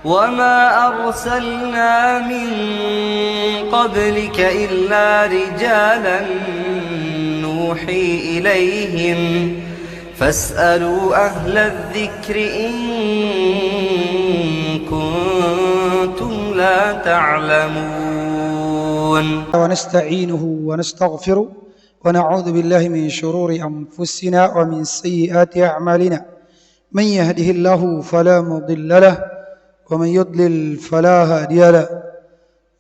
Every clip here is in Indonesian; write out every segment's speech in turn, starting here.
وما أرسلنا من قبلك إلا رجالا نوحي إليهم فاسألوا أهل الذكر إن كنتم لا تعلمون ونستعينه ونستغفره ونعوذ بالله من شرور أنفسنا ومن سيئات أعمالنا من يهده الله فلا مضل له ومن يضلل فلا هادي له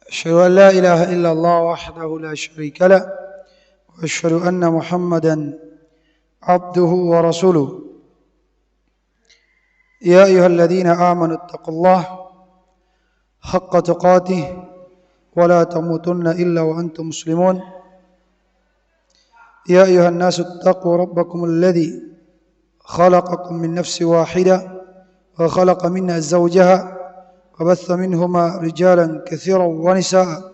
أشهد أن لا إله إلا الله وحده لا شريك له وأشهد أن محمدا عبده ورسوله يا أيها الذين آمنوا اتقوا الله حق تقاته ولا تموتن إلا وأنتم مسلمون يا أيها الناس اتقوا ربكم الذي خلقكم من نفس واحدة وخلق منها زوجها وبث منهما رجالا كثيرا ونساء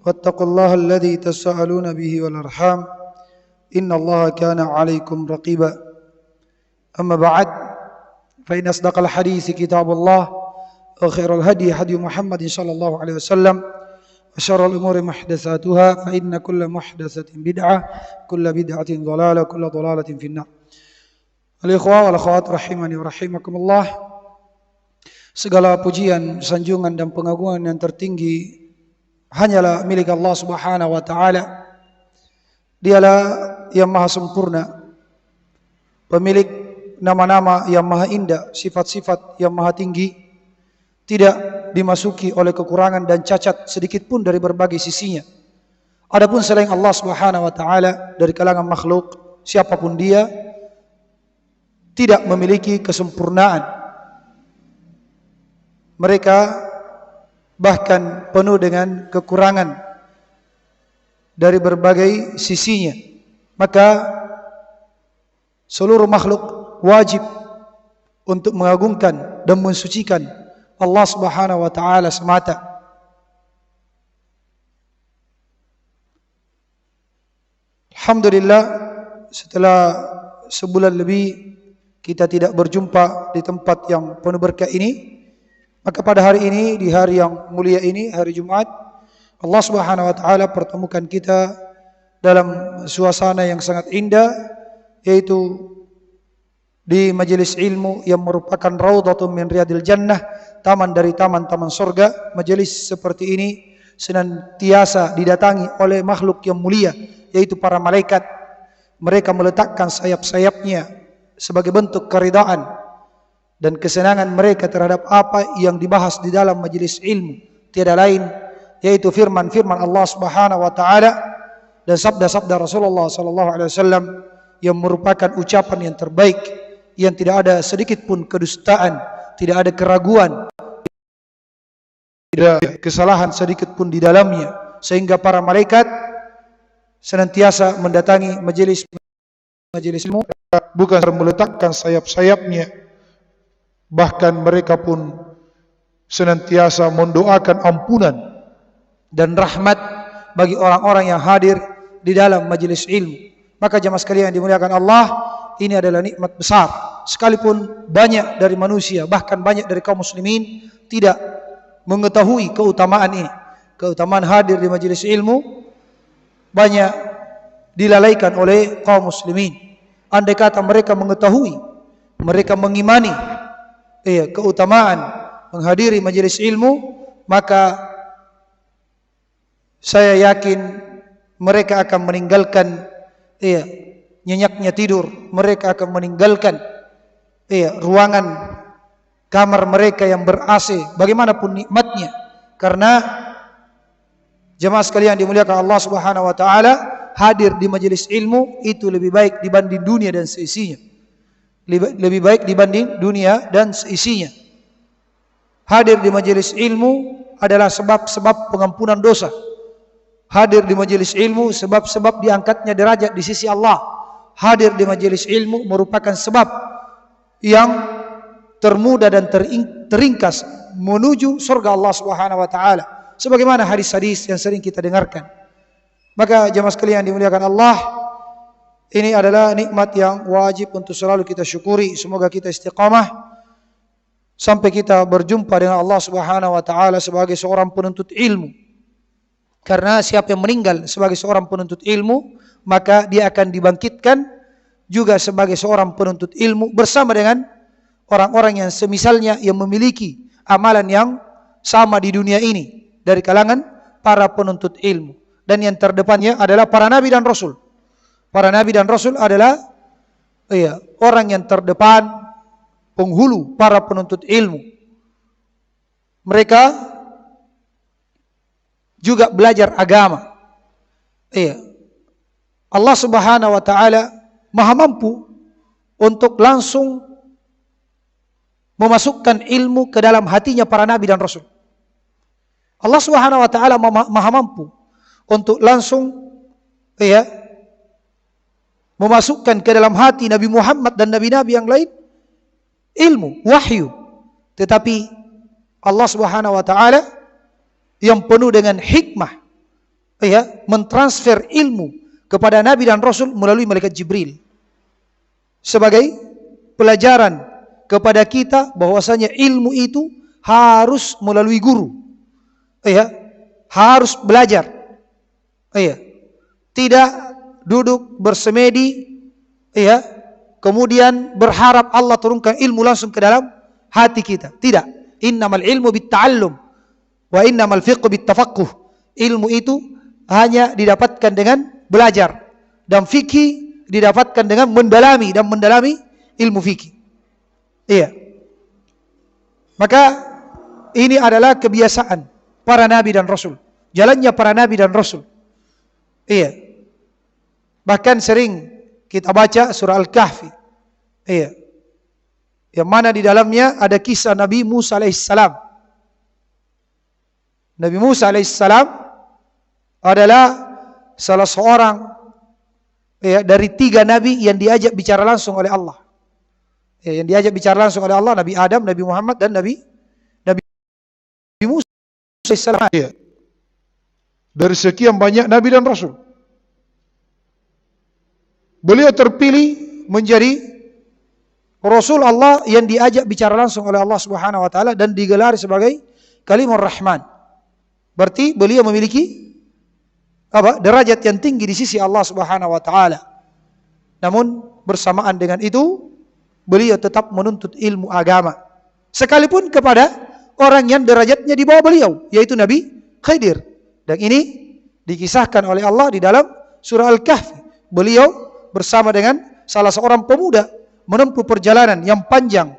واتقوا الله الذي تساءلون به والأرحام إن الله كان عليكم رقيبا أما بعد فإن أصدق الحديث كتاب الله وخير الهدي هدي محمد صلى الله عليه وسلم وشر الأمور محدثاتها فإن كل محدثة بدعة كل بدعة ضلالة كل ضلالة في النار. Al-ikhwah wal akhwat rahimani wa rahimakumullah. Segala pujian, sanjungan dan pengagungan yang tertinggi hanyalah milik Allah Subhanahu wa taala. Dialah yang maha sempurna, pemilik nama-nama yang maha indah, sifat-sifat yang maha tinggi, tidak dimasuki oleh kekurangan dan cacat sedikit pun dari berbagai sisinya. Adapun selain Allah Subhanahu wa taala dari kalangan makhluk, siapapun dia tidak memiliki kesempurnaan. Mereka bahkan penuh dengan kekurangan dari berbagai sisinya. Maka seluruh makhluk wajib untuk mengagungkan dan mensucikan Allah Subhanahu wa taala semata. Alhamdulillah, setelah sebulan lebih kita tidak berjumpa di tempat yang penuh berkah ini, maka pada hari ini, di hari yang mulia ini, hari Jumat, Allah Subhanahu wa taala pertemukan kita dalam suasana yang sangat indah, yaitu di majelis ilmu yang merupakan raudhatun min riyadil jannah, taman dari taman-taman surga. Majelis seperti ini senantiasa didatangi oleh makhluk yang mulia, yaitu para malaikat. Mereka meletakkan sayap-sayapnya sebagai bentuk keridaan dan kesenangan mereka terhadap apa yang dibahas di dalam majelis ilmu. Tiada lain yaitu firman-firman Allah Subhanahu wa taala dan sabda-sabda Rasulullah sallallahu alaihi wasallam yang merupakan ucapan yang terbaik, yang tidak ada sedikit pun kedustaan, tidak ada keraguan, tidak ada kesalahan sedikit pun di dalamnya, sehingga para malaikat senantiasa mendatangi majelis ilmu, bukan meletakkan sayap-sayapnya, bahkan mereka pun senantiasa mendoakan ampunan dan rahmat bagi orang-orang yang hadir di dalam majelis ilmu. Maka jemaah sekalian yang dimuliakan Allah, ini adalah nikmat besar. Sekalipun banyak dari manusia, bahkan banyak dari kaum muslimin tidak mengetahui keutamaan ini. Keutamaan hadir di majelis ilmu banyak dilalaikan oleh kaum muslimin. Andai kata mereka mengetahui, mereka mengimani keutamaan menghadiri majelis ilmu, maka saya yakin mereka akan meninggalkan nyenyaknya tidur, mereka akan meninggalkan ruangan kamar mereka yang ber-AC bagaimanapun nikmatnya. Karena jemaah sekalian dimuliakan Allah Subhanahu wa taala, hadir di majelis ilmu itu lebih baik dibanding dunia dan seisinya. Lebih baik dibanding dunia dan seisinya. Hadir di majelis ilmu adalah sebab-sebab pengampunan dosa. Hadir di majelis ilmu sebab-sebab diangkatnya derajat di sisi Allah. Hadir di majelis ilmu merupakan sebab yang termudah dan teringkas menuju surga Allah Subhanahu wa taala. Sebagaimana hadis-hadis yang sering kita dengarkan. Maka jemaah sekalian dimuliakan Allah, ini adalah nikmat yang wajib untuk selalu kita syukuri. Semoga kita istiqamah sampai kita berjumpa dengan Allah Subhanahu wa taala sebagai seorang penuntut ilmu. Karena siapa yang meninggal sebagai seorang penuntut ilmu, maka dia akan dibangkitkan juga sebagai seorang penuntut ilmu bersama dengan orang-orang yang semisalnya yang memiliki amalan yang sama di dunia ini dari kalangan para penuntut ilmu. Dan yang terdepannya adalah para nabi dan rasul. Para nabi dan rasul adalah orang yang terdepan, penghulu para penuntut ilmu. Mereka juga belajar agama. Allah Subhanahu wa taala Maha mampu untuk langsung memasukkan ilmu ke dalam hatinya para nabi dan rasul. Allah Subhanahu wa taala Maha mampu untuk langsung memasukkan ke dalam hati Nabi Muhammad dan nabi-nabi yang lain ilmu, wahyu. Tetapi Allah Subhanahu wa taala yang penuh dengan hikmah mentransfer ilmu kepada nabi dan rasul melalui malaikat Jibril sebagai pelajaran kepada kita bahwasanya ilmu itu harus melalui guru. Harus belajar. Tidak duduk bersemedi kemudian berharap Allah turunkan ilmu langsung ke dalam hati kita. Tidak. Innamal ilmu bitta'allum wa innamal fiqhu bittafaqquh. Ilmu itu hanya didapatkan dengan belajar, dan fikih didapatkan dengan mendalami ilmu fikih. Maka ini adalah kebiasaan para nabi dan rasul, jalannya para nabi dan rasul. Bahkan sering kita baca surah Al-Kahfi, yang mana di dalamnya ada kisah Nabi Musa alaihissalam. Nabi Musa alaihissalam adalah salah seorang dari 3 nabi yang diajak bicara langsung oleh Allah. Yang diajak bicara langsung oleh Allah, Nabi Adam, Nabi Muhammad, dan Nabi Musa alaihissalam. Dari sekian banyak nabi dan rasul, beliau terpilih menjadi Rasul Allah yang diajak bicara langsung oleh Allah Subhanahu wa taala dan digelar sebagai Kalimur Rahman. Berarti beliau memiliki derajat yang tinggi di sisi Allah Subhanahu wa taala. Namun bersamaan dengan itu beliau tetap menuntut ilmu agama, sekalipun kepada orang yang derajatnya di bawah beliau, yaitu Nabi Khidir. Dan ini dikisahkan oleh Allah di dalam surah Al-Kahfi. Beliau bersama dengan salah seorang pemuda menempuh perjalanan yang panjang,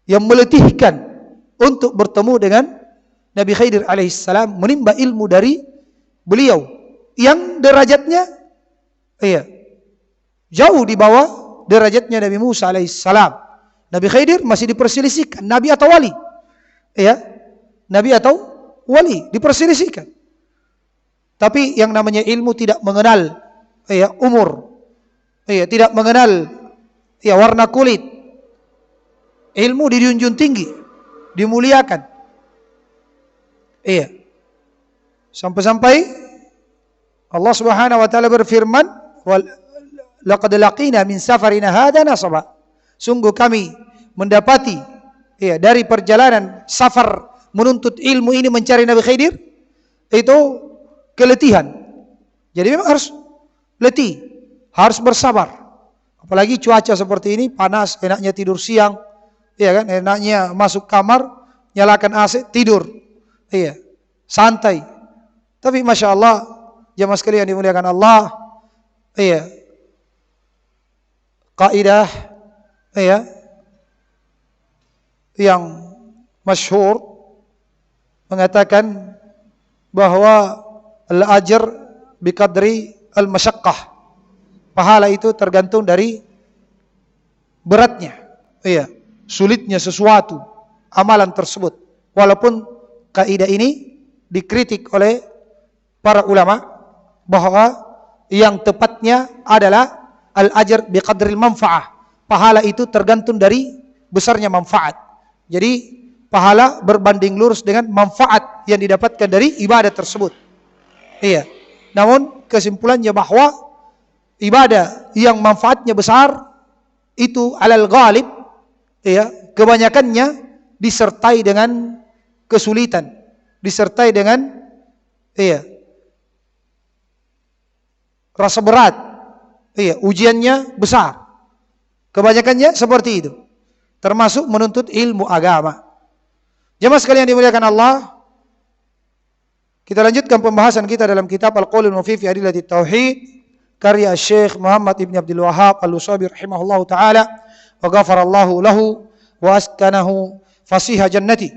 yang meletihkan untuk bertemu dengan Nabi Khidir alaihissalam, menimba ilmu dari beliau yang derajatnya jauh di bawah derajatnya Nabi Musa alaihissalam. Nabi Khidir masih diperselisihkan nabi atau wali, nabi atau wali diperselisihkan. Tapi yang namanya ilmu tidak mengenal umur, tidak mengenal warna kulit. Ilmu dijunjung tinggi, dimuliakan. Sampai-sampai Allah Subhanahu wa taala berfirman, laqad laqina min safarina hadza nasaba. Sungguh kami mendapati dari perjalanan safar menuntut ilmu ini, mencari Nabi Khidir, itu keletihan. Jadi memang harus letih, harus bersabar. Apalagi cuaca seperti ini, panas, enaknya tidur siang, enaknya masuk kamar, nyalakan AC, tidur, santai. Tapi masya Allah, jamaah sekalian dimuliakan Allah, kaidah yang masyhur mengatakan bahwa al-ajr biqadri al-masyaqqah. Pahala itu tergantung dari beratnya, sulitnya sesuatu, amalan tersebut. Walaupun kaidah ini dikritik oleh para ulama bahwa yang tepatnya adalah al-ajr biqadril manfa'ah. Pahala itu tergantung dari besarnya manfaat. Jadi pahala berbanding lurus dengan manfaat yang didapatkan dari ibadah tersebut. Namun kesimpulannya bahwa ibadah yang manfaatnya besar itu alal ghalib, kebanyakannya disertai dengan kesulitan, disertai dengan rasa berat, ujiannya besar. Kebanyakannya seperti itu, termasuk menuntut ilmu agama. Jemaah sekalian dimuliakan Allah, kita lanjutkan pembahasan kita dalam kitab Al-Qaulul Mufid fi Adillatit Tauhid karya Syekh Muhammad Ibn Abdul Wahhab Al-Usabi rahimahullahu taala wa ghafarallahu lahu wa askanahu fasiha jannati.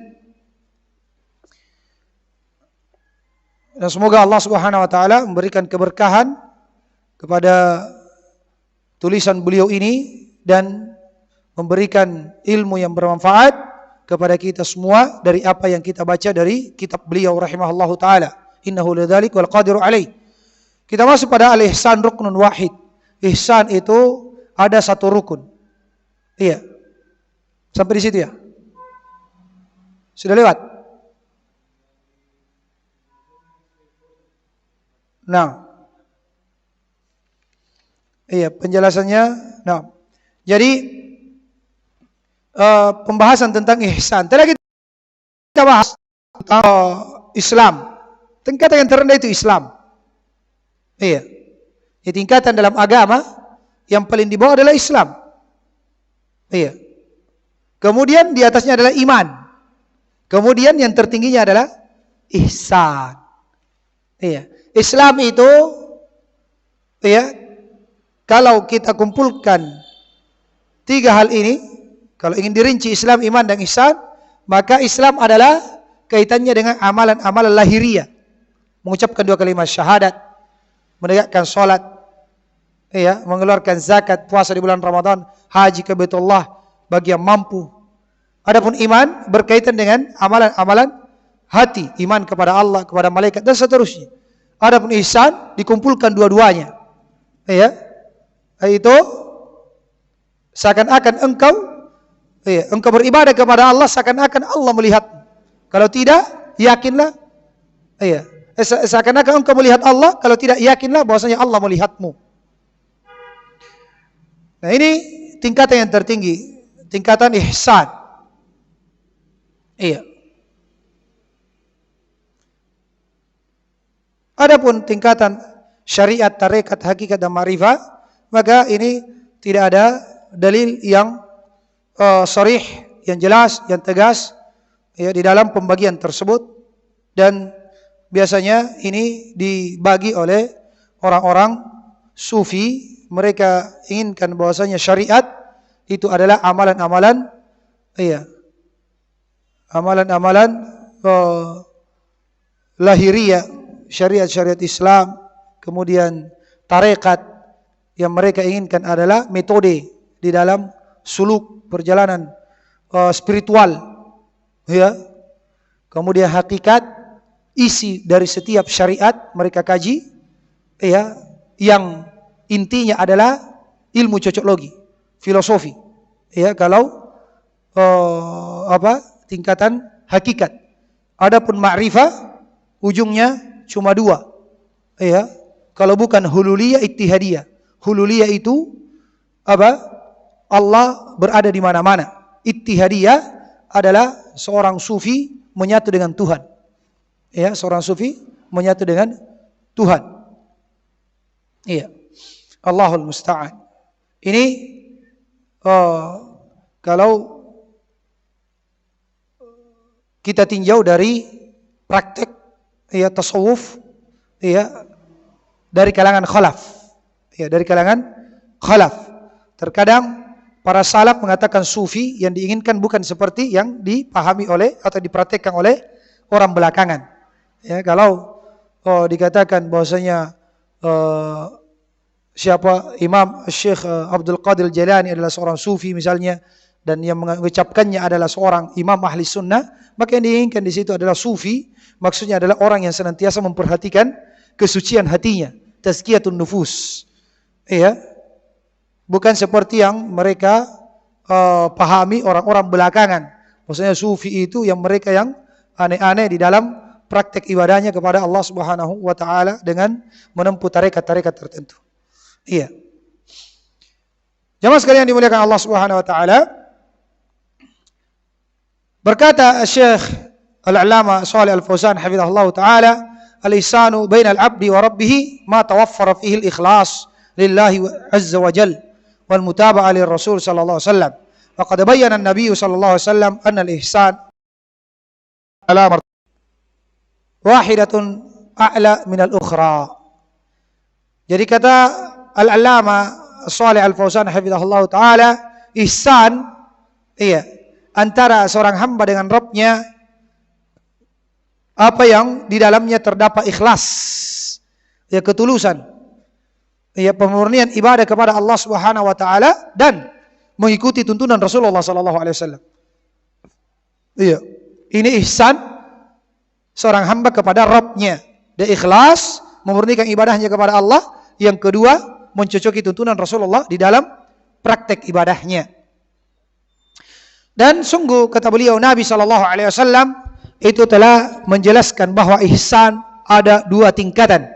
Dan semoga Allah Subhanahu wa taala memberikan keberkahan kepada tulisan beliau ini dan memberikan ilmu yang bermanfaat kepada kita semua dari apa yang kita baca dari kitab beliau rahimahullahu taala. Innahu lidzalik wal qadiru alaih. Kita masuk pada al-ihsan ruknun wahid. Ihsan itu ada satu rukun. Iya. Sampai di situ ya? Sudah lewat? Nah. Iya, penjelasannya. Nah. Jadi pembahasan tentang ihsan. Tadi kita bahas tentang Islam. Tingkatan yang terendah itu Islam. Iya. Jadi tingkatan dalam agama yang paling di bawah adalah Islam. Iya. Kemudian di atasnya adalah iman. Kemudian yang tertingginya adalah ihsan. Iya. Islam itu kalau kita kumpulkan tiga hal ini, kalau ingin dirinci Islam, iman dan ihsan, maka Islam adalah kaitannya dengan amalan-amalan lahiriah. Mengucapkan dua kalimat syahadat, menegakkan salat, mengeluarkan zakat, puasa di bulan Ramadan, haji ke Baitullah bagi yang mampu. Adapun iman berkaitan dengan amalan-amalan hati, iman kepada Allah, kepada malaikat dan seterusnya. Adapun ihsan dikumpulkan dua-duanya. Itu seakan-akan engkau beribadah kepada Allah seakan-akan Allah melihatmu. Kalau tidak, yakinlah. Seakan-akan engkau melihat Allah, kalau tidak yakinlah bahwasanya Allah melihatmu. Nah, ini tingkatan yang tertinggi, tingkatan ihsan. Adapun tingkatan syariat, tarekat, hakikat dan ma'rifah, maka ini tidak ada dalil yang sharih, yang jelas, yang tegas di dalam pembagian tersebut, dan biasanya ini dibagi oleh orang-orang sufi. Mereka inginkan bahwasanya syariat itu adalah amalan-amalan amalan-amalan lahiriah, syariat-syariat Islam. Kemudian tarekat yang mereka inginkan adalah metode di dalam suluk perjalanan spiritual, Kemudian hakikat, isi dari setiap syariat mereka kaji, yang intinya adalah ilmu cocoklogi, filosofi, kalau tingkatan hakikat. Adapun ma'rifah ujungnya cuma dua, kalau bukan hululiyah, ittihadiyah. Hululiyah itu Allah berada di mana-mana. Ittihadiyah adalah seorang sufi menyatu dengan Tuhan. Seorang sufi menyatu dengan Tuhan. Allahul musta'an. Ini kalau kita tinjau dari praktek tasawuf dari kalangan khalaf. Dari kalangan khalaf. Terkadang para salaf mengatakan sufi yang diinginkan bukan seperti yang dipahami oleh atau dipraktekkan oleh orang belakangan. Kalau dikatakan bahwasanya siapa Imam Syekh Abdul Qadir Jalani adalah seorang sufi misalnya, dan yang mengucapkannya adalah seorang imam ahli sunnah, maka yang diinginkan di situ adalah sufi. Maksudnya adalah orang yang senantiasa memperhatikan kesucian hatinya, tazkiyatun nufus. Bukan seperti yang mereka pahami orang-orang belakangan. Maksudnya sufi itu yang mereka yang aneh-aneh di dalam praktek ibadahnya kepada Allah Subhanahu wa taala dengan menempuh tarekat-tarekat tertentu. Jamaah sekalian dimuliakan Allah Subhanahu wa taala, Berkata Syekh Al-Allamah Shalih Al-Fauzan hafizahullah taala, al-ihsanu bainal abdi wa rabbih ma tawaffara fihi al-ikhlas lillahi azza wa jalla wal mutaba'ah lir rasul sallallahu alaihi wasallam. Wa qad bayyana an-nabiy sallallahu alaihi wasallam anna al-ihsan ala wahidatun a'la min al-ukhra. Jadi kata Al-Allamah Shalih Al-Fauzan hafizahullah taala, ihsan antara seorang hamba dengan Rabb-nya apa yang di dalamnya terdapat ikhlas, ketulusan, pemurnian ibadah kepada Allah Subhanahu wa taala dan mengikuti tuntunan Rasulullah sallallahu alaihi wasallam. Ini ihsan seorang hamba kepada Rabb-nya. Dia ikhlas memurnikan ibadahnya kepada Allah. Yang kedua, mencocoki tuntunan Rasulullah di dalam praktek ibadahnya. Dan sungguh kata beliau, Nabi sallallahu alaihi wasallam itu telah menjelaskan bahwa ihsan ada dua tingkatan.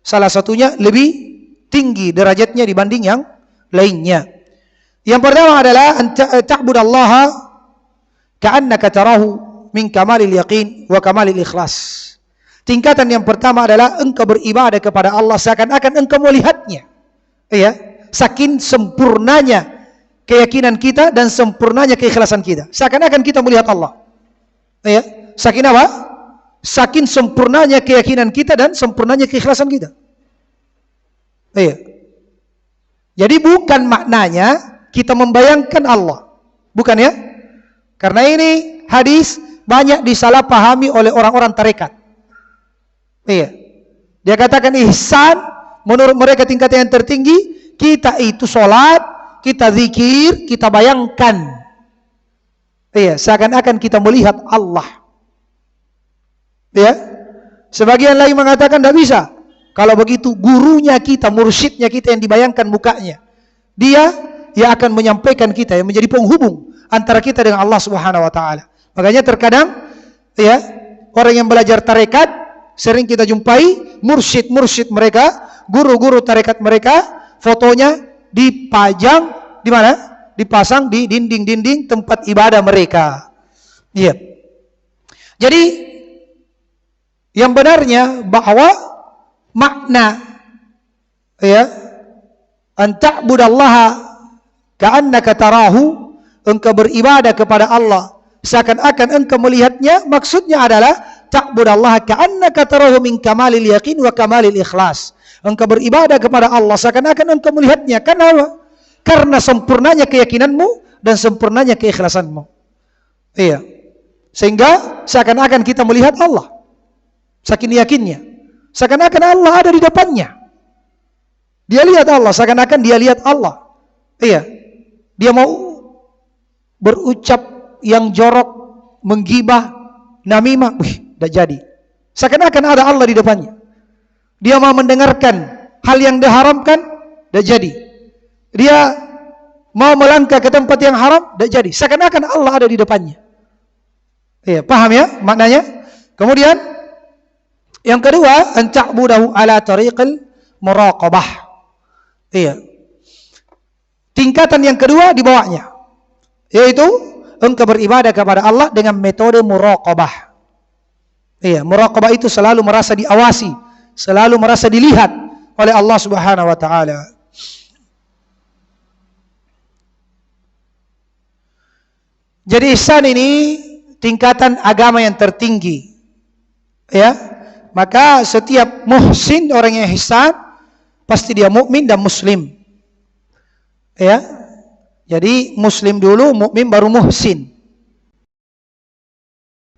Salah satunya lebih tinggi derajatnya dibanding yang lainnya. Yang pertama adalah ta'budallaha ka'annaka tarahu min kamalil yaqin wa kamalil ikhlas. Tingkatan yang pertama adalah engkau beribadah kepada Allah seakan-akan engkau melihatnya. Saking sempurnanya keyakinan kita dan sempurnanya keikhlasan kita. Seakan-akan kita melihat Allah. Saking apa? Saking sempurnanya keyakinan kita dan sempurnanya keikhlasan kita. Jadi bukan maknanya kita membayangkan Allah. Bukan ya? Karena ini hadis banyak disalahpahami oleh orang-orang tarekat. Dia katakan ihsan menurut mereka tingkatan yang tertinggi, kita itu sholat, kita zikir, kita bayangkan. Seakan-akan kita melihat Allah. Sebagian lain mengatakan tidak bisa. Kalau begitu gurunya kita, mursyidnya kita yang dibayangkan mukanya, dia yang akan menyampaikan kita, yang menjadi penghubung antara kita dengan Allah Subhanahu wa taala. Makanya terkadang orang yang belajar tarekat sering kita jumpai mursyid mereka, guru-guru tarekat mereka, fotonya dipajang di mana? Dipasang di dinding-dinding tempat ibadah mereka. Jadi yang benarnya bahwa makna anta'budallaha ka'annaka tarahu, engkau beribadah kepada Allah seakan-akan engkau melihatnya, maksudnya adalah ta'budallaha ka'annaka tarahu min kamalil yaqin wa kamalil ikhlas. Engkau beribadah kepada Allah seakan-akan engkau melihatnya. Kenapa? Karena sempurnanya keyakinanmu dan sempurnanya keikhlasanmu. Sehingga seakan-akan kita melihat Allah. Saking yakinnya. Seakan-akan Allah ada di depannya. Dia lihat Allah, seakan-akan dia lihat Allah. Dia mau berucap yang jorok, menggibah, namimah, tidak jadi. Seakan-akan ada Allah di depannya. Dia mau mendengarkan hal yang diharamkan, tidak jadi. Dia mau melangkah ke tempat yang haram, tidak jadi. Seakan-akan Allah ada di depannya. Paham ya maknanya? Kemudian yang kedua, an ta'budahu ala tariqil muraqabah. Tingkatan yang kedua di bawahnya, yaitu engkau beribadah kepada Allah dengan metode muraqabah. Muraqabah itu selalu merasa diawasi, selalu merasa dilihat oleh Allah Subhanahu wa taala. Jadi ihsan ini tingkatan agama yang tertinggi. Maka setiap muhsin, orang yang ihsan, pasti dia mukmin dan muslim. Jadi muslim dulu, mukmin baru muhsin.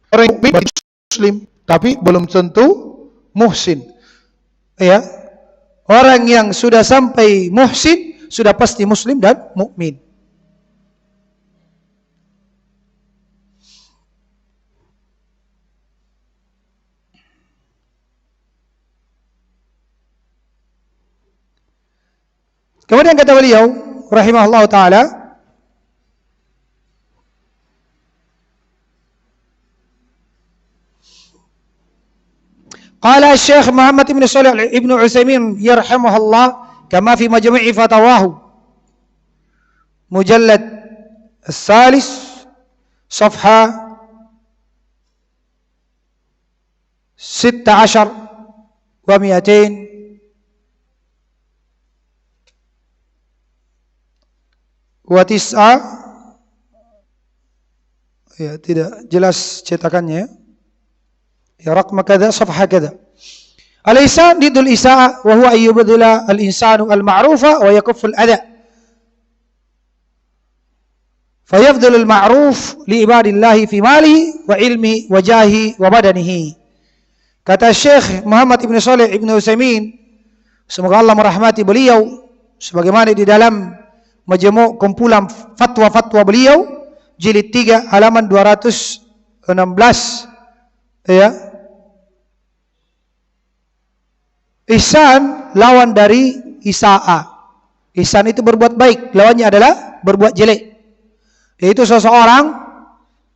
Orang yang mukmin muslim, tapi belum tentu muhsin. Orang yang sudah sampai muhsin sudah pasti muslim dan mukmin. Kemudian kata beliau rahimahullah taala, qala Syekh Muhammad ibn Shalih ibn Utsaimin yarhamahullah kama fi majmu'i fatawahu mujallad الثالث Safha 16 wa 200 wa tis'a. Ya, tidak jelas cetakannya. Ya, raqam kada, safha kada. Al-ihsan didul isa'a wa huwa ayyubdila al-insanu al-ma'rufa wa yakuffu al-adha. Fayafdhulu al-ma'ruf li ibadillahi fi malihi wa ilmihi wa jahihi wa badanihi. Kata Syekh Muhammad Ibn Shalih Ibn Utsaimin, semoga Allah merahmati beliau, sebagaimana di dalam majmu' kumpulan fatwa-fatwa beliau jilid 3 halaman 216, ya. Ihsan lawan dari isa'a. Ihsan itu berbuat baik, lawannya adalah berbuat jelek. Yaitu seseorang,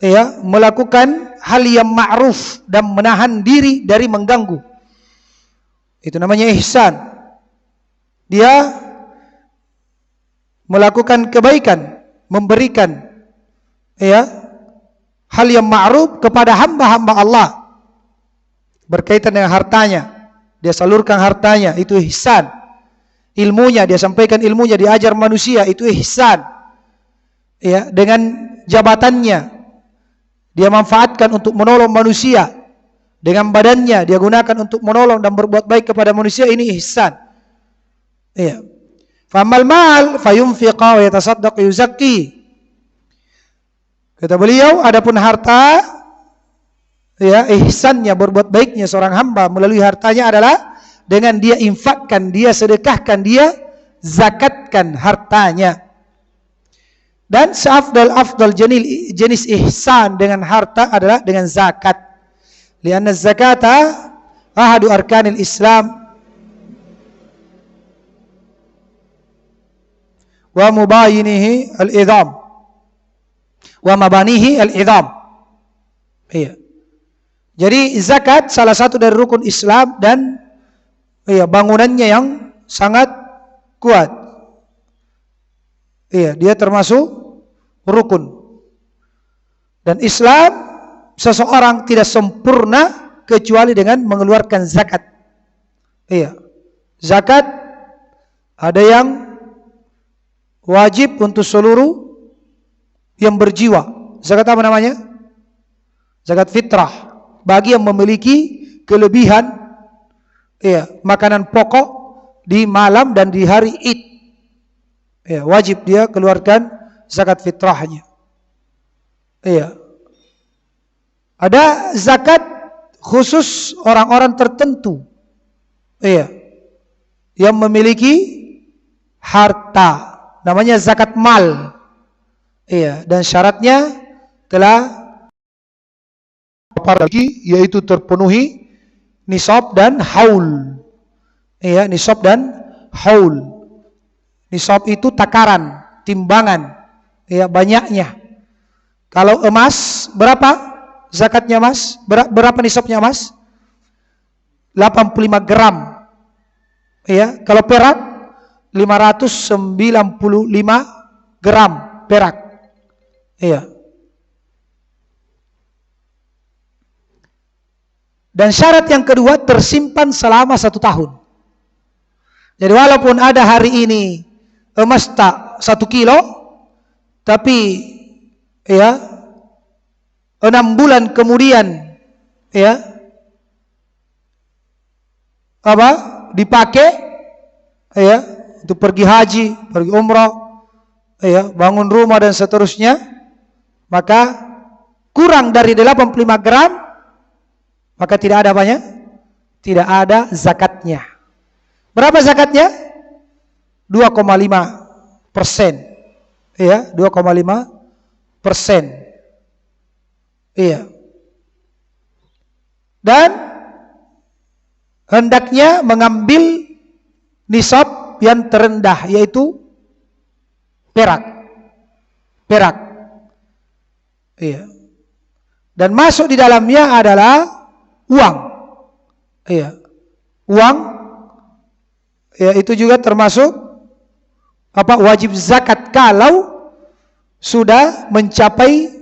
ya, melakukan hal yang ma'ruf dan menahan diri dari mengganggu. Itu namanya ihsan. Dia melakukan kebaikan, memberikan, ya, hal yang ma'ruf kepada hamba-hamba Allah berkaitan dengan hartanya. Dia salurkan hartanya, itu ihsan. Ilmunya, dia sampaikan ilmunya, dia ajar manusia, itu ihsan. Ya, dengan jabatannya dia manfaatkan untuk menolong manusia. Dengan badannya dia gunakan untuk menolong dan berbuat baik kepada manusia, ini ihsan. Ya. Famal mal fayunfiqa wa yatasaddaq yuzakki. Kata beliau, adapun harta, ya, ihsannya, berbuat baiknya seorang hamba melalui hartanya adalah dengan dia infakkan, dia sedekahkan, dia zakatkan hartanya. Dan seafdal jenis ihsan dengan harta adalah dengan zakat. Lianna zakata ahadu arkanil Islam wa mubayinihi al-idham wa mabanihi al-idham. Iya. Jadi zakat salah satu dari rukun Islam dan, iya, bangunannya yang sangat kuat. Iya, dia termasuk rukun. Dan Islam, seseorang tidak sempurna kecuali dengan mengeluarkan zakat. Iya. Zakat ada yang wajib untuk seluruh yang berjiwa. Zakat apa namanya? Zakat fitrah. Bagi yang memiliki kelebihan, iya, makanan pokok di malam dan di hari Id, ya, wajib dia keluarkan zakat fitrahnya. Iya. Ada zakat khusus orang-orang tertentu, iya, yang memiliki harta, namanya zakat mal. Iya, dan syaratnya telah lagi, yaitu terpenuhi nisab dan haul. Iya, nisab dan haul. Nisab itu takaran, timbangan, ya, banyaknya. Kalau emas berapa zakatnya, Mas? Berapa nisabnya, Mas? 85 gram. Ya, kalau perak 595 gram perak. Iya. Dan syarat yang kedua, tersimpan selama 1 tahun. Jadi walaupun ada hari ini emas tak 1 kilo, tapi, ya, 6 bulan kemudian, ya, apa, dipakai, ya, untuk pergi haji, pergi umrah, ya, bangun rumah dan seterusnya, maka kurang dari 85 gram, maka tidak ada apanya? Tidak ada zakatnya. Berapa zakatnya? 2,5%. Iya, 2,5%. Iya. Dan hendaknya mengambil nisab yang terendah, yaitu perak. Perak. Iya. Dan masuk di dalamnya adalah uang. Iya. Uang, ya, itu juga termasuk apa, wajib zakat kalau sudah mencapai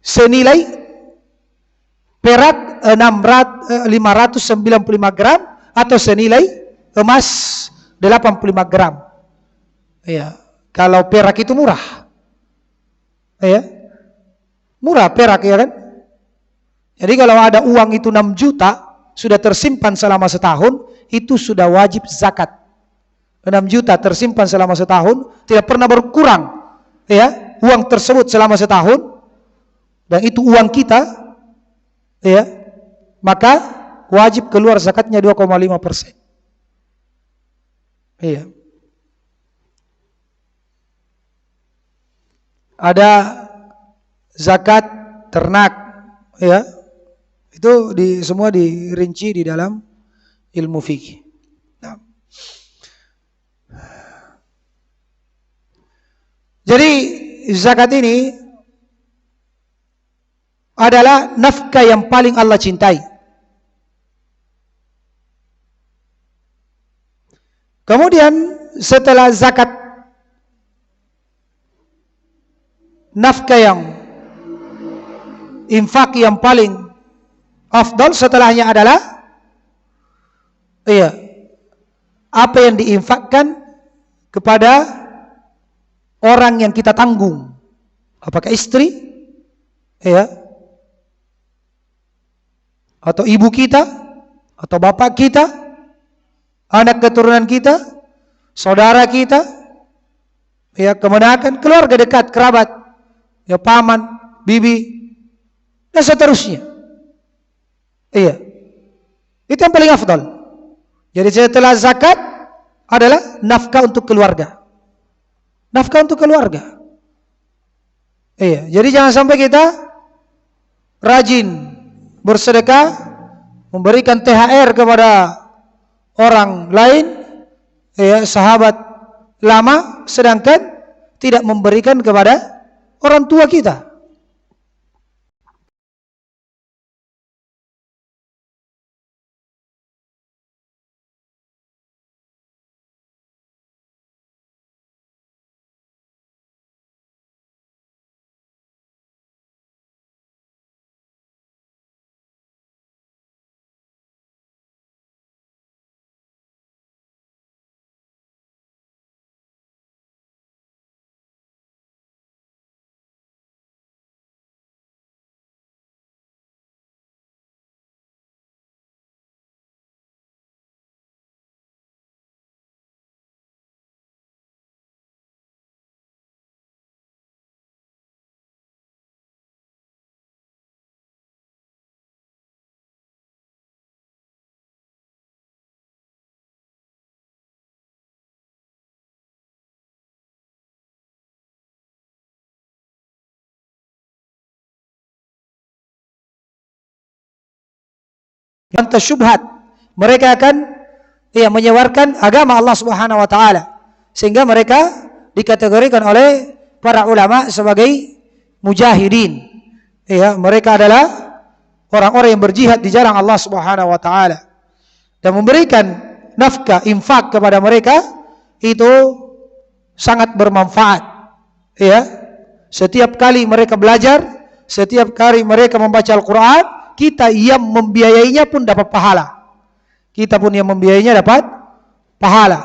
senilai perak 595 gram atau senilai emas 85 gram. Ya, kalau perak itu murah. Ya. Murah perak, ya kan? Jadi kalau ada uang itu 6 juta sudah tersimpan selama setahun, itu sudah wajib zakat. 6 juta tersimpan selama setahun, tidak pernah berkurang, ya, uang tersebut selama setahun, dan itu uang kita, ya, maka wajib keluar zakatnya 2,5%. Iya. Ada zakat ternak, ya, itu semua dirinci di dalam ilmu fikih. Nah. Jadi zakat ini adalah nafkah yang paling Allah cintai. Kemudian setelah zakat, nafkah yang infak yang paling afdal setelahnya adalah apa yang diinfakkan kepada orang yang kita tanggung, apakah istri, atau ibu kita, atau bapak kita, anak keturunan kita, saudara kita, kemenakan, keluarga dekat, kerabat, paman, bibi, dan seterusnya. Itu yang paling afdal. Jadi setelah zakat adalah nafkah untuk keluarga. Nafkah untuk keluarga. Jadi jangan sampai kita rajin bersedekah, memberikan THR kepada orang lain, sahabat lama, sedangkan tidak memberikan kepada orang tua kita. Bantah syubhat, mereka akan menyewarkan agama Allah Subhanahu wa taala, sehingga mereka dikategorikan oleh para ulama sebagai mujahidin. Mereka adalah orang-orang yang berjihad di jalan Allah Subhanahu wa taala, dan memberikan nafkah, infak kepada mereka itu sangat bermanfaat. Setiap kali mereka belajar, setiap kali mereka membaca Al-Quran, kita yang membiayainya pun dapat pahala. Kita pun yang membiayainya dapat pahala.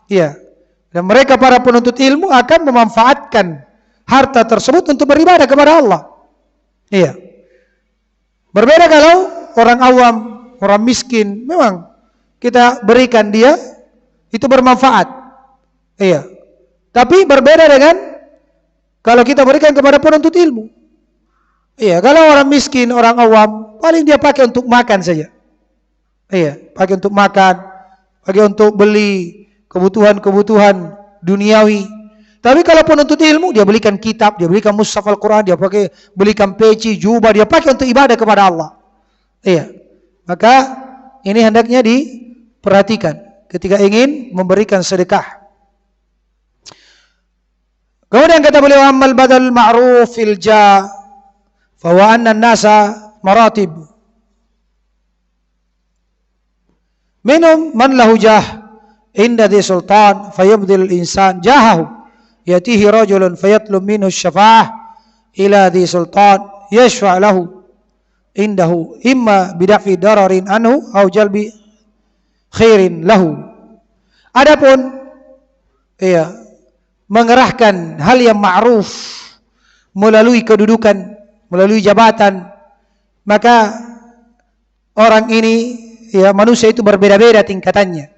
Dan mereka para penuntut ilmu akan memanfaatkan harta tersebut untuk beribadah kepada Allah. Berbeda kalau orang awam, orang miskin, memang kita berikan dia, itu bermanfaat. Tapi berbeda dengan kalau kita berikan kepada penuntut ilmu. Kalau orang miskin, orang awam, paling dia pakai untuk makan saja. Pakai untuk makan, pakai untuk beli kebutuhan-kebutuhan duniawi. Tapi kalau penuntut ilmu, dia belikan kitab, dia belikan mushaf Al-Quran, dia belikan peci, jubah, dia pakai untuk ibadah kepada Allah. Maka ini hendaknya diperhatikan ketika ingin memberikan sedekah. Kemudian kata beliau, amal badal ma'ruf fil ja' fawa anna nasa maratib. Minum man lahu jah inda di sultan fayabdil insan jahahu yatihi rajulun fayatlub minhu syafa'ah ila di sultan yashfa' lahu indahu imma bidafi dararin anhu au jalbi khairin lahu. Adapun mengerahkan hal yang ma'ruf melalui kedudukan, melalui jabatan, maka orang ini manusia itu berbeda-beda tingkatannya.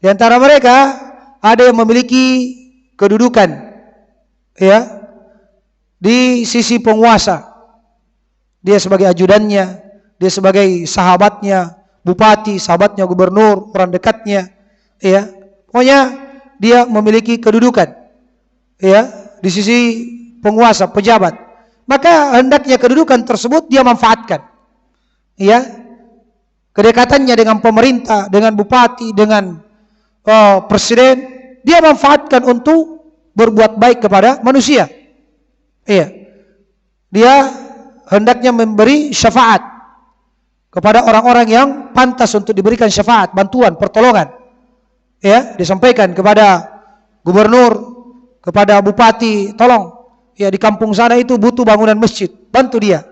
Di antara mereka ada yang memiliki kedudukan di sisi penguasa. Dia sebagai ajudannya, dia sebagai sahabatnya bupati, sahabatnya gubernur, orang dekatnya, pokoknya dia memiliki kedudukan di sisi penguasa, pejabat. Maka hendaknya kedudukan tersebut dia manfaatkan. Kedekatannya dengan pemerintah, dengan bupati, dengan presiden, dia manfaatkan untuk berbuat baik kepada manusia. Dia hendaknya memberi syafaat kepada orang-orang yang pantas untuk diberikan syafaat, bantuan, pertolongan. Disampaikan kepada gubernur, kepada bupati, tolong di kampung sana itu butuh bangunan masjid, bantu dia.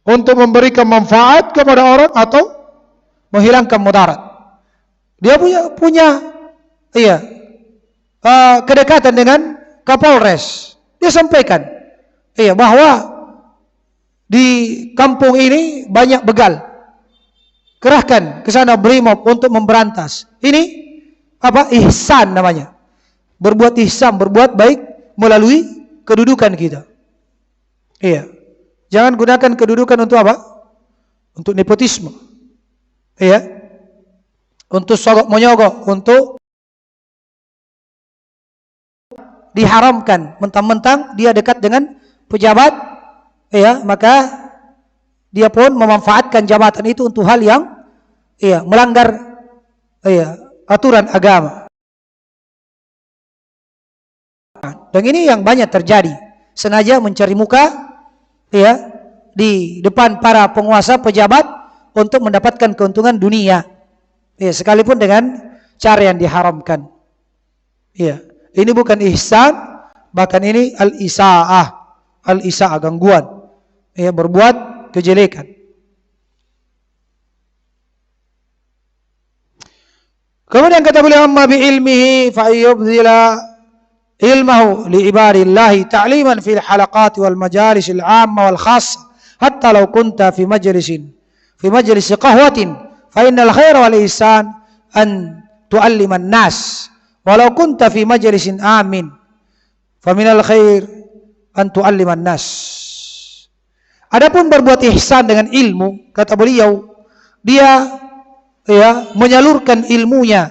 Untuk memberikan manfaat kepada orang atau menghilangkan mudarat. Dia punya kedekatan dengan Kapolres. Dia sampaikan bahwa di kampung ini banyak begal. Kerahkan ke sana BRIMOB untuk memberantas. Ini ihsan namanya. Berbuat ihsan, berbuat baik melalui kedudukan kita. Jangan gunakan kedudukan untuk apa? Untuk nepotisme. Untuk sogok menyogok, untuk diharamkan. Mentang-mentang dia dekat dengan pejabat, maka dia pun memanfaatkan jabatan itu untuk hal yang melanggar aturan agama. Dan ini yang banyak terjadi. Sengaja mencari muka di depan para penguasa, pejabat untuk mendapatkan keuntungan dunia. Sekalipun dengan cara yang diharamkan. Ini bukan ihsan, bahkan ini al-isa'ah. Al-isa'ah, gangguan. Berbuat kejelekan. Kemudian kata beliau, amma bi ilmihi fa yubdhila ilmahu li ibadillahi ta'liman fil halaqat wal majalis al 'amma wal khassa hatta law kunta fi majlis qahwatin fa innal khaira wal ihsan an tu'allima an-nas walau kunta fi majlisin amin fa minal khair an tu'allima an-nas. Adapun berbuat ihsan dengan ilmu, kata beliau, dia menyalurkan ilmunya,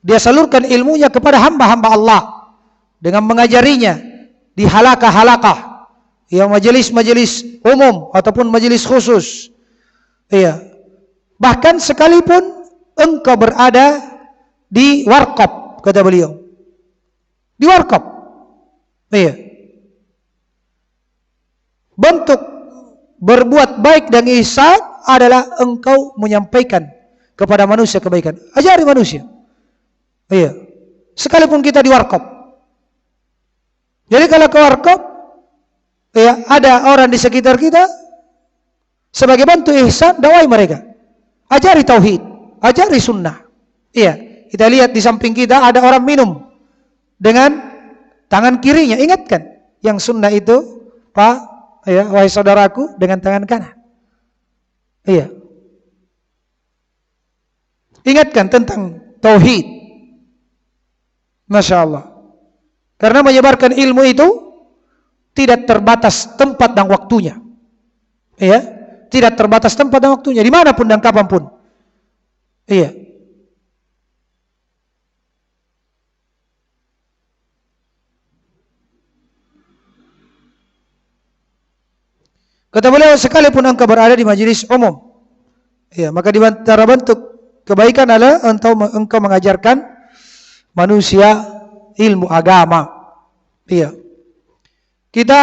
dia salurkan ilmunya kepada hamba-hamba Allah dengan mengajarinya di halaqah-halaqah, majelis-majelis umum ataupun majelis khusus. Bahkan sekalipun engkau berada di warkop, kata beliau, di warkop. Bentuk berbuat baik dan ihsan adalah engkau menyampaikan kepada manusia kebaikan. Ajari manusia. Sekalipun kita di warkop. Jadi kalau ke warkop, ada orang di sekitar kita, sebagai bentuk ihsan, dakwai mereka. Ajari tauhid, ajari sunnah. Kita lihat di samping kita ada orang minum dengan tangan kirinya. Ingatkan, yang sunnah itu, Pak, wahai saudaraku, dengan tangan kanan. Ingatkan tentang tauhid. Masya Allah. Karena menyebarkan ilmu itu tidak terbatas tempat dan waktunya. Tidak terbatas tempat dan waktunya, dimanapun dan kapanpun. Kata beliau, sekalipun engkau berada di majelis umum, maka di antara bentuk kebaikan adalah engkau mengajarkan manusia ilmu agama. Kita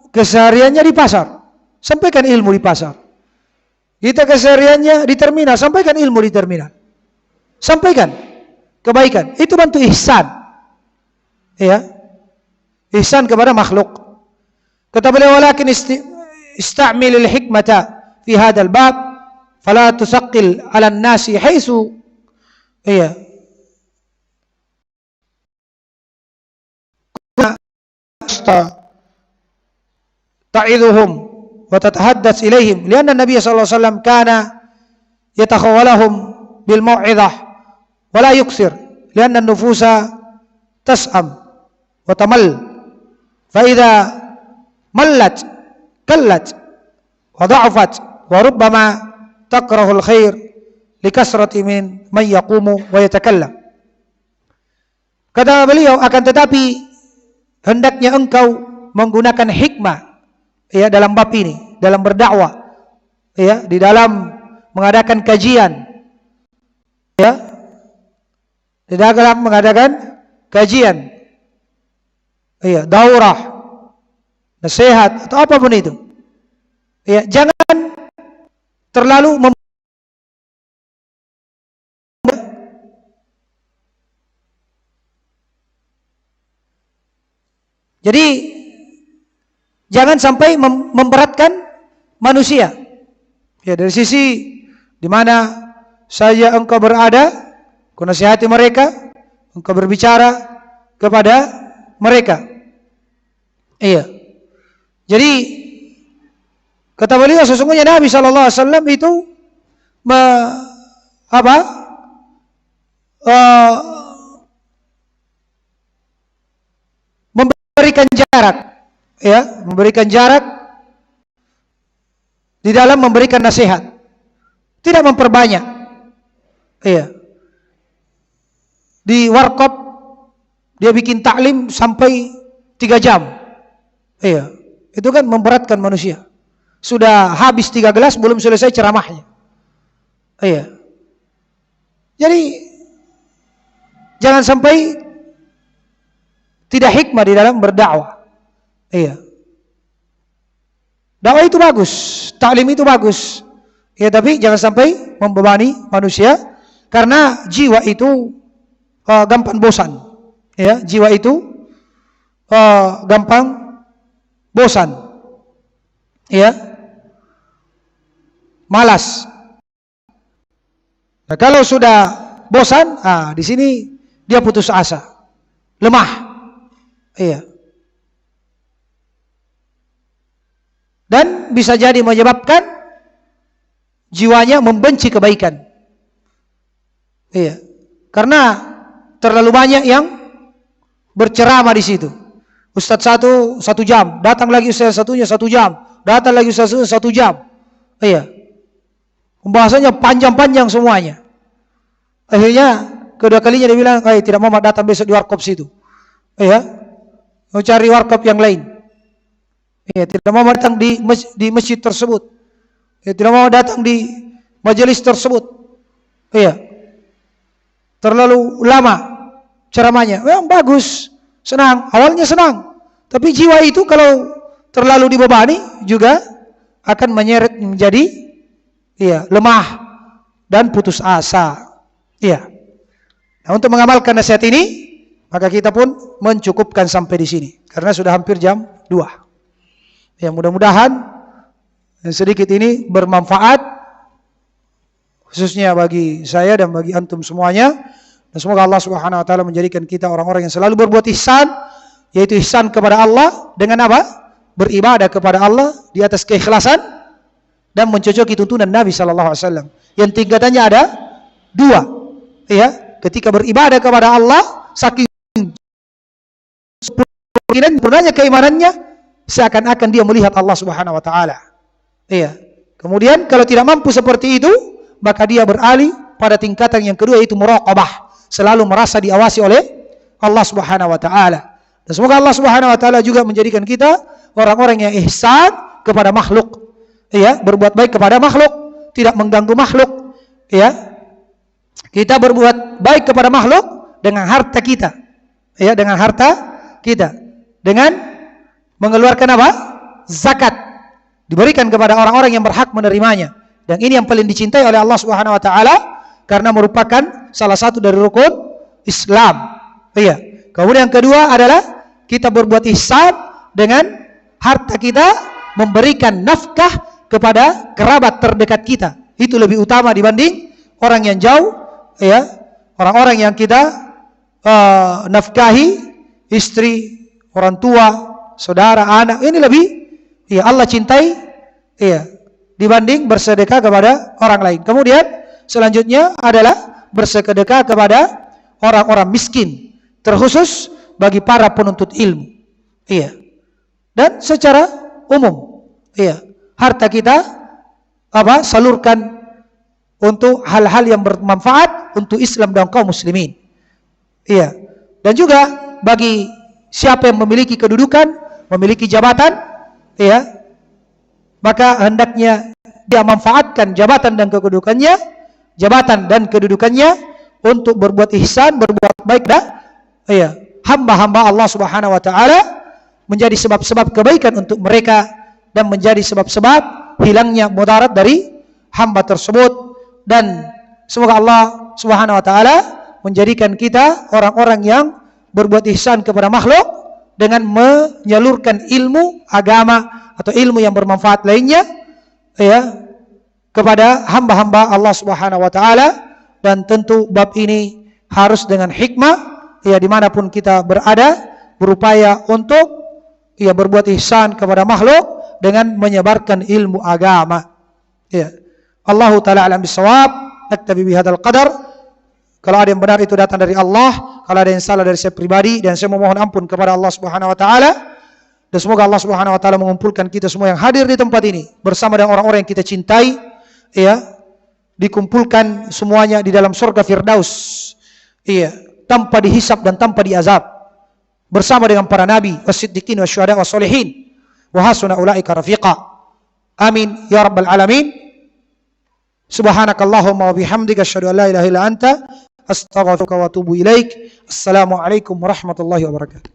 kesehariannya di pasar, sampaikan ilmu di pasar. Kita kesehariannya di terminal, sampaikan ilmu di terminal. Sampaikan. kebaikan. Itu bentuk ihsan. Ya. Ihsan kepada makhluk. Kata beliau, walakin istamilil hikmata fi hadzal bab fala tusaqqil 'ala an-nasi haitsu ta'idhuhum wa tatahaddath ilaihim lianna an-nabiy sallallahu alaihi wasallam kana yatakhawwalahum bil mau'izah wa la yuksir lianna an-nufusa tas'am wa tamal fa idza mallat kallat wa dha'afat wa rubbama takrahu al-khair likasrati min man yaqumu wa yatakallam. Kata beliau, akan tetapi hendaknya engkau menggunakan hikmah ya dalam bab ini, dalam berdakwah ya, di dalam mengadakan kajian ya, di dalam mengadakan kajian ya, daurah, nasihat atau apapun itu ya, jangan terlalu jadi jangan sampai memberatkan manusia. Ya, dari sisi di mana saja engkau berada, kau nasihati mereka, engkau berbicara kepada mereka. Iya. Jadi kata beliau, sesungguhnya Nabi sallallahu alaihi wasallam itu memberikan jarak, ya, memberikan jarak di dalam memberikan nasihat, tidak memperbanyak. Iya. Di warkop dia bikin taklim sampai 3 jam. Iya. Itu kan memberatkan manusia. Sudah habis 3 gelas belum selesai ceramahnya. Iya. Jadi jangan sampai tidak hikmah di dalam berdakwah. Iya. Dakwah itu bagus, taklim itu bagus. Ya, tapi jangan sampai membebani manusia karena jiwa itu gampang bosan. Ya, jiwa itu gampang bosan. Ya. Malas. Nah, kalau sudah bosan, di sini dia putus asa. Lemah. Iya. Dan bisa jadi menyebabkan jiwanya membenci kebaikan. Iya. Karena terlalu banyak yang berceramah di situ. Ustaz satu jam, datang lagi ustaz satunya 1 jam, datang lagi ustaz 1 jam. Iya. Pembahasannya panjang-panjang semuanya. Akhirnya kedua kalinya dia bilang, tidak mau datang besok di warkop situ. Iya. Mau cari warkop yang lain. Ya, tidak mau datang di masjid tersebut. Ya, tidak mau datang di majelis tersebut. Iya. Terlalu lama ceramahnya. Memang bagus, senang, awalnya senang. Tapi jiwa itu kalau terlalu dibebani juga akan menyeret menjadi lemah dan putus asa. Iya. Nah, untuk mengamalkan nasihat ini, maka kita pun mencukupkan sampai di sini karena sudah hampir jam 2. Ya, mudah-mudahan sedikit ini bermanfaat khususnya bagi saya dan bagi antum semuanya. Dan semoga Allah Subhanahu wa taala menjadikan kita orang-orang yang selalu berbuat ihsan, yaitu ihsan kepada Allah dengan apa? Beribadah kepada Allah di atas keikhlasan dan mencocoki tuntunan Nabi sallallahu alaihi wasallam. Yang tingkatannya ada 2. Ya, ketika beribadah kepada Allah saking sempurnanya keimanannya, seakan-akan dia melihat Allah Subhanahu wa taala. Iya. Kemudian kalau tidak mampu seperti itu, maka dia beralih pada tingkatan yang kedua, yaitu muraqabah, selalu merasa diawasi oleh Allah Subhanahu wa taala. Dan semoga Allah Subhanahu wa taala juga menjadikan kita orang-orang yang ihsan kepada makhluk. Iya, berbuat baik kepada makhluk, tidak mengganggu makhluk. Iya. Kita berbuat baik kepada makhluk dengan harta kita. Ya, dengan harta kita. Dengan mengeluarkan apa? Zakat. Diberikan kepada orang-orang yang berhak menerimanya. Dan ini yang paling dicintai oleh Allah Subhanahu wa taala karena merupakan salah satu dari rukun Islam. Iya. Kemudian yang kedua adalah kita berbuat ihsan dengan harta kita, memberikan nafkah kepada kerabat terdekat kita. Itu lebih utama dibanding orang yang jauh, ya. Orang-orang yang kita nafkahi, istri, orang tua, saudara, anak, ini lebih, ya, Allah cintai, ya, dibanding bersedekah kepada orang lain. Kemudian selanjutnya adalah bersedekah kepada orang-orang miskin, terkhusus bagi para penuntut ilmu. Iya. Dan secara umum, iya, harta kita salurkan untuk hal-hal yang bermanfaat untuk Islam dan kaum muslimin. Iya. Dan juga bagi siapa yang memiliki kedudukan, memiliki jabatan, iya, maka hendaknya dia manfaatkan jabatan dan kedudukannya untuk berbuat ihsan, berbuat baik dah, iya, hamba-hamba Allah Subhanahu wa taala, menjadi sebab-sebab kebaikan untuk mereka dan menjadi sebab-sebab hilangnya mudarat dari hamba tersebut. Dan semoga Allah Subhanahu wa taala menjadikan kita orang-orang yang berbuat ihsan kepada makhluk dengan menyalurkan ilmu agama atau ilmu yang bermanfaat lainnya, ya, kepada hamba-hamba Allah Subhanahu wa taala. Dan tentu bab ini harus dengan hikmah, ya, dimanapun kita berada, berupaya untuk, ya, berbuat ihsan kepada makhluk dengan menyebarkan ilmu agama. Ya. Allahu ta'ala alam bisawab. Naktabi bihadzal qadar. Kalau ada yang benar itu datang dari Allah, kalau ada yang salah dari saya pribadi, dan saya memohon ampun kepada Allah Subhanahu wa taala. Dan semoga Allah Subhanahu wa taala mengumpulkan kita semua yang hadir di tempat ini bersama dengan orang-orang yang kita cintai, ya, dikumpulkan semuanya di dalam surga Firdaus, iya, tanpa dihisab dan tanpa diazab, bersama dengan para nabi, wasiddiqin, wasyuhada, wassolihin, wa hasuna ulaika rafiqa. Amin ya rabbal alamin. Subhanakallahumma wa bihamdika asyhadu an la ilaha illa anta astaghfiruka wa atubu ilaik. Assalamualaikum warahmatullahi wabarakatuh.